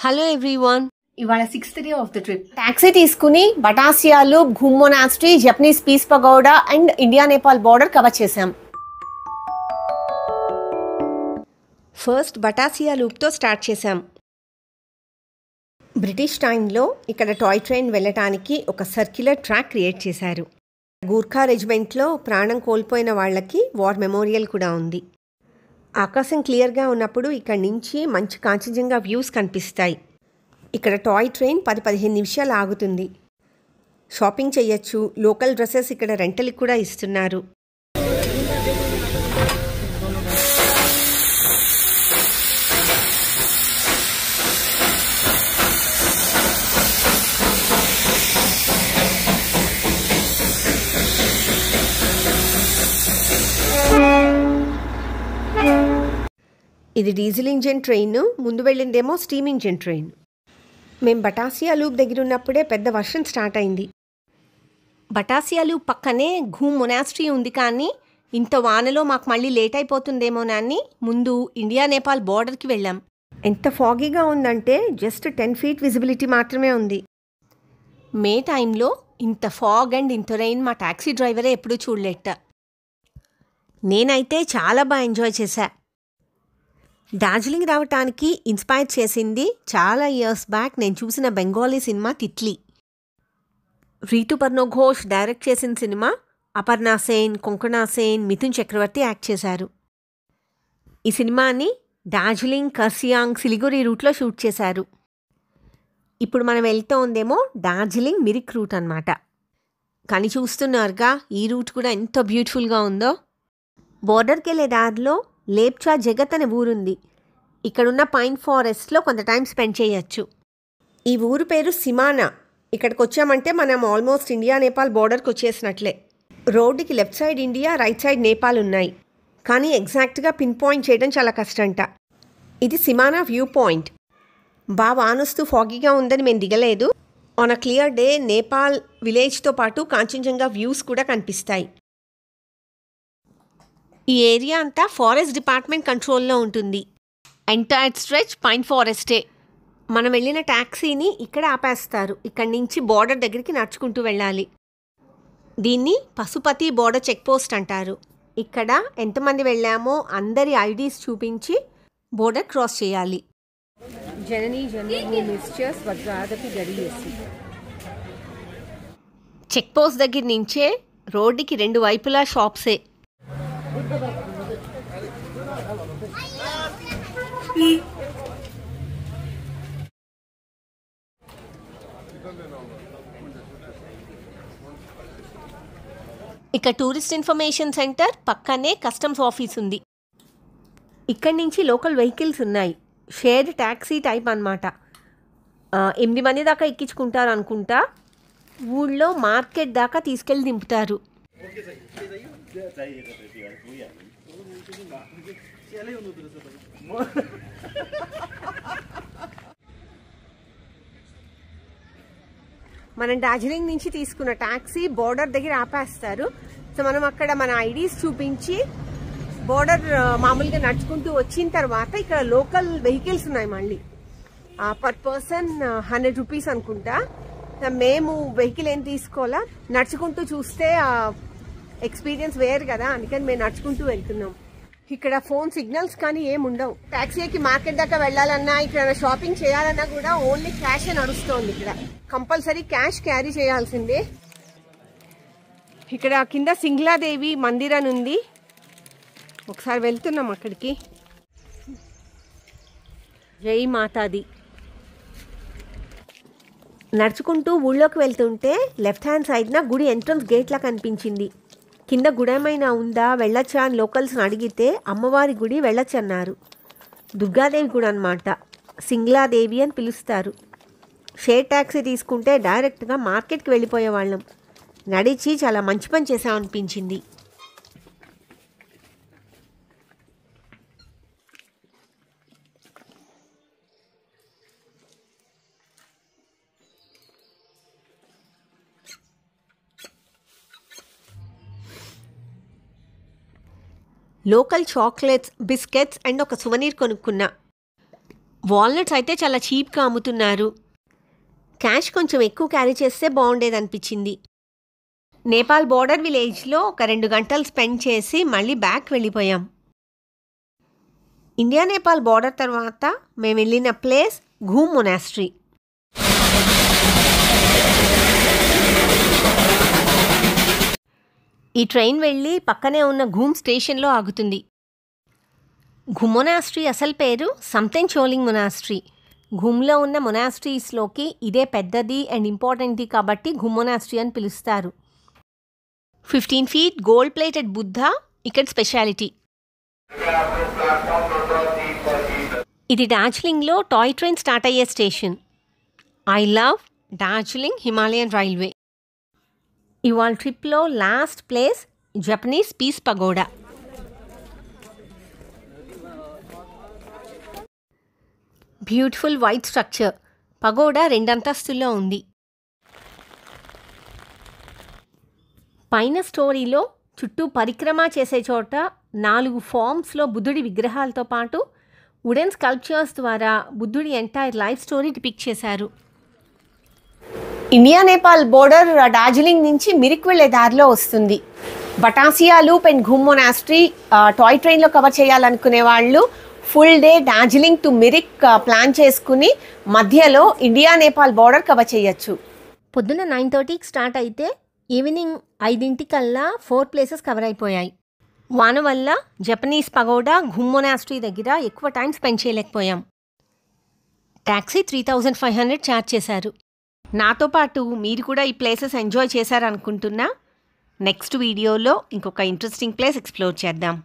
Hello everyone, ఇవాళ 6th day of the trip. Taxi తీసుకుని Batasia loop, Ghoom monastery, Japanese peace pagoda and India Nepal border cover చేశాం. First Batasia లూప్తో start చేశాం. British టైంలో ఇక్కడ టాయ్ ట్రైన్ వెళ్ళటానికి ఒక సర్క్యులర్ ట్రాక్ క్రియేట్ చేశారు. గూర్ఖా రెజిమెంట్లో ప్రాణం కోల్పోయిన వాళ్ళకి వార్ మెమోరియల్ కూడా ఉంది. ఆకాశం క్లియర్గా ఉన్నప్పుడు ఇక్కడి నుంచి మంచి కాంచనజంగా వ్యూస్ కనిపిస్తాయి. ఇక్కడ టాయ్ ట్రైన్ 10-15 నిమిషాలు ఆగుతుంది. షాపింగ్ చేయొచ్చు. లోకల్ డ్రెస్సెస్ ఇక్కడ రెంటల్కి కూడా ఇస్తున్నారు. ఇది డీజిల్ ఇంజిన్ ట్రైన్, ముందు వెళ్ళిందేమో స్టీమ్ ఇంజిన్ ట్రైన్. మేము బటాసియా లూప్ దగ్గర ఉన్నప్పుడే పెద్ద వర్షం స్టార్ట్ అయింది. బటాసియా లూప్ పక్కనే ఘూమ్ మొనాస్ట్రీ ఉంది, కానీ ఇంత వానలో మాకు మళ్ళీ లేట్ అయిపోతుందేమోనని ముందు ఇండియా నేపాల్ బార్డర్కి వెళ్ళాం. ఎంత ఫాగీగా ఉందంటే జస్ట్ 10 feet విజిబిలిటీ మాత్రమే ఉంది. మే టైంలో ఇంత ఫాగ్ అండ్ ఇంత రెయిన్ మా ట్యాక్సీ డ్రైవరే ఎప్పుడూ చూడలేట. నేనైతే చాలా బాగా ఎంజాయ్ చేశా. డార్జిలింగ్ రావటానికి ఇన్స్పైర్ చేసింది చాలా ఇయర్స్ బ్యాక్ నేను చూసిన బెంగాలీ సినిమా తిట్లీ. రీతుపర్ణ ఘోష్ డైరెక్ట్ చేసిన సినిమా. అపర్ణ సేన్, కొంకణా సేన్, మిథున్ చక్రవర్తి యాక్ట్ చేశారు. ఈ సినిమాని డార్జిలింగ్, కర్సియాంగ్, సిలిగురి రూట్లో షూట్ చేశారు. ఇప్పుడు మనం వెళ్తూ ఉందేమో డార్జిలింగ్ మిరిక్ రూట్ అన్నమాట. కానీ చూస్తున్నారుగా ఈ రూట్ కూడా ఎంత బ్యూటిఫుల్గా ఉందో. బోర్డర్కి వెళ్ళే దారిలో లేప్చా జగత్ అనే ఊరుంది. ఇక్కడున్న పైన్ ఫారెస్ట్లో కొంత టైం స్పెండ్ చేయొచ్చు. ఈ ఊరు పేరు సిమానా. ఇక్కడికి వచ్చామంటే మనం ఆల్మోస్ట్ ఇండియా నేపాల్ బార్డర్కి వచ్చేసినట్లే. రోడ్డుకి left side India, right side Nepal ఉన్నాయి, కానీ ఎగ్జాక్ట్గా పిన్ పాయింట్ చేయడం చాలా కష్టంట. ఇది సిమానా వ్యూ పాయింట్. బాగా వానొస్తూ ఫాగీగా ఉందని మేము దిగలేదు. On a clear day Nepal విలేజ్తో పాటు కాంచనజంగా వ్యూస్ కూడా కనిపిస్తాయి. ఈ ఏరియా అంతా ఫారెస్ట్ డిపార్ట్మెంట్ కంట్రోల్లో ఉంటుంది. ఎంటైర్ స్ట్రెచ్ పైన్ ఫారెస్టే. మనం వెళ్ళిన ట్యాక్సీని ఇక్కడ ఆపేస్తారు. ఇక్కడి నుంచి బార్డర్ దగ్గరికి నడుచుకుంటూ వెళ్ళాలి. దీన్ని పశుపతి బార్డర్ చెక్ పోస్ట్ అంటారు. ఇక్కడ ఎంతమంది వెళ్ళామో అందరి ఐడీస్ చూపించి బోర్డర్ క్రాస్ చేయాలి. జననీ జన్మభూమి స్వర్గాదపి గడియేసి. చెక్ పోస్ట్ దగ్గర నుంచే రోడ్డుకి 2 వైపులా షాప్సే. ఇక టూరిస్ట్ ఇన్ఫర్మేషన్ సెంటర్ పక్కనే కస్టమ్స్ ఆఫీస్ ఉంది. ఇక్కడి నుంచి లోకల్ వెహికల్స్ ఉన్నాయి. షేర్డ్ ట్యాక్సీ టైప్ అన్నమాట. 8 మంది దాకా ఎక్కించుకుంటారు అనుకుంటా. ఊళ్ళో మార్కెట్ దాకా తీసుకెళ్ళి దింపుతారు. మనం డార్జిలింగ్ నుంచి తీసుకున్న ట్యాక్సీ బోర్డర్ దగ్గర ఆపేస్తారు. సో మనం అక్కడ మన ఐడీస్ చూపించి బోర్డర్ మామూలుగా నడుచుకుంటూ వచ్చిన తర్వాత ఇక్కడ లోకల్ వెహికల్స్ ఉన్నాయి. మళ్ళీ పర్ పర్సన్ 100 రూపీస్ అనుకుంటా. మేము వెహికల్ ఏం తీసుకోవాలా, నడుచుకుంటూ చూస్తే ఎక్స్పీరియన్స్ వేరు కదా, అందుకని మేము నడుచుకుంటూ వెళ్తున్నాం. ఇక్కడ ఫోన్ సిగ్నల్స్ కానీ ఏముండవు. ట్యాక్సీకి మార్కెట్ దాకా వెళ్ళాలన్నా, ఇక్కడ షాపింగ్ చేయాలన్నా కూడా ఓన్లీ క్యాష్ నడుస్తోంది. ఇక్కడ కంపల్సరీ క్యాష్ క్యారీ చేయాల్సిందే. ఇక్కడ కింద సింగ్లాదేవి మందిరం ఉంది. ఒకసారి వెళ్తున్నాం అక్కడికి. జై మాతాది. నడుచుకుంటూ ఊళ్ళోకి వెళ్తుంటే లెఫ్ట్ హ్యాండ్ సైడ్న గుడి ఎంట్రన్స్ గేట్లా కనిపించింది. కింద గుడి ఏమైనా ఉందా, వెళ్ళొచ్చా అని లోకల్స్ని అడిగితే అమ్మవారి గుడి వెళ్ళొచ్చన్నారు. దుర్గాదేవి గుడి అన్నమాట. సింగ్లాదేవి అని పిలుస్తారు. షేర్ ట్యాక్సీ తీసుకుంటే డైరెక్ట్గా మార్కెట్కి వెళ్ళిపోయేవాళ్ళం. నడిచి చాలా మంచి పని చేసామనిపించింది. లోకల్ చాక్లెట్స్, బిస్కెట్స్ అండ్ ఒక సువనీర్ కొనుక్కున్నా. వాల్నట్స్ అయితే చాలా చీప్గా అమ్ముతున్నారు. క్యాష్ కొంచెం ఎక్కువ క్యారీ చేస్తే బాగుండేదనిపించింది. నేపాల్ బోర్డర్ విలేజ్లో ఒక 2 గంటలు స్పెండ్ చేసి మళ్ళీ బ్యాక్ వెళ్ళిపోయాం. ఇండియా నేపాల్ బోర్డర్ తర్వాత మేము వెళ్ళిన ప్లేస్ ఘూమ్ మొనాస్ట్రీ. ఈ ట్రైన్ వెళ్ళి పక్కనే ఉన్న ఘూమ్ స్టేషన్లో ఆగుతుంది. ఘూమ్ మొనాస్ట్రీ అసలు పేరు సంతెన్ చోలింగ్ మొనాస్ట్రీ. ఘూమ్లో ఉన్న మొనాస్ట్రీస్లోకి ఇదే పెద్దది అండ్ ఇంపార్టెంట్ది కాబట్టి ఘూమ్ మొనాస్ట్రీ అని పిలుస్తారు. 15 feet గోల్డ్ ప్లేటెడ్ బుద్ధ ఇక్కడ స్పెషాలిటీ. ఇది డార్జిలింగ్లో టాయ్ ట్రైన్ స్టార్ట్ అయ్యే station. I love Darjeeling Himalayan railway. ఇవాళ ట్రిప్లో last place Japanese peace pagoda. Beautiful white structure. Pagoda 2 అంతస్తుల్లో ఉంది. పైన స్టోరీలో చుట్టూ పరిక్రమ చేసే చోట 4 ఫార్మ్స్లో బుద్ధుడి విగ్రహాలతో పాటు వుడెన్ స్కల్ప్చర్స్ ద్వారా బుద్ధుడి ఎంటైర్ లైఫ్ స్టోరీ డిపిక్ట్ చేశారు. ఇండియా నేపాల్ బోర్డర్ డార్జిలింగ్ నుంచి మిరిక్ వెళ్ళే దారిలో వస్తుంది. Batasia loop and ఘూమ్ monastery toy ట్రైన్లో కవర్ చేయాలనుకునే వాళ్ళు full day Darjeeling to Mirik plan చేసుకుని మధ్యలో ఇండియా నేపాల్ బోర్డర్ కవర్ చేయొచ్చు. పొద్దున్న 9:30కి స్టార్ట్ అయితే ఈవినింగ్ 5 4 ప్లేసెస్ కవర్ అయిపోయాయి. వాన వల్ల జపనీస్ పగోడా ఘూమ్ మొనాస్ట్రీ దగ్గర ఎక్కువ టైం స్పెండ్ చేయలేకపోయాం. ట్యాక్సీ 3500 ఛార్జ్ చేశారు. నాతో పాటు మీరు కూడా ఈ ప్లేసెస్ ఎంజాయ్ చేశారనుకుంటున్నా. నెక్స్ట్ వీడియోలో ఇంకొక ఇంట్రెస్టింగ్ ప్లేస్ ఎక్స్ప్లోర్ చేద్దాం.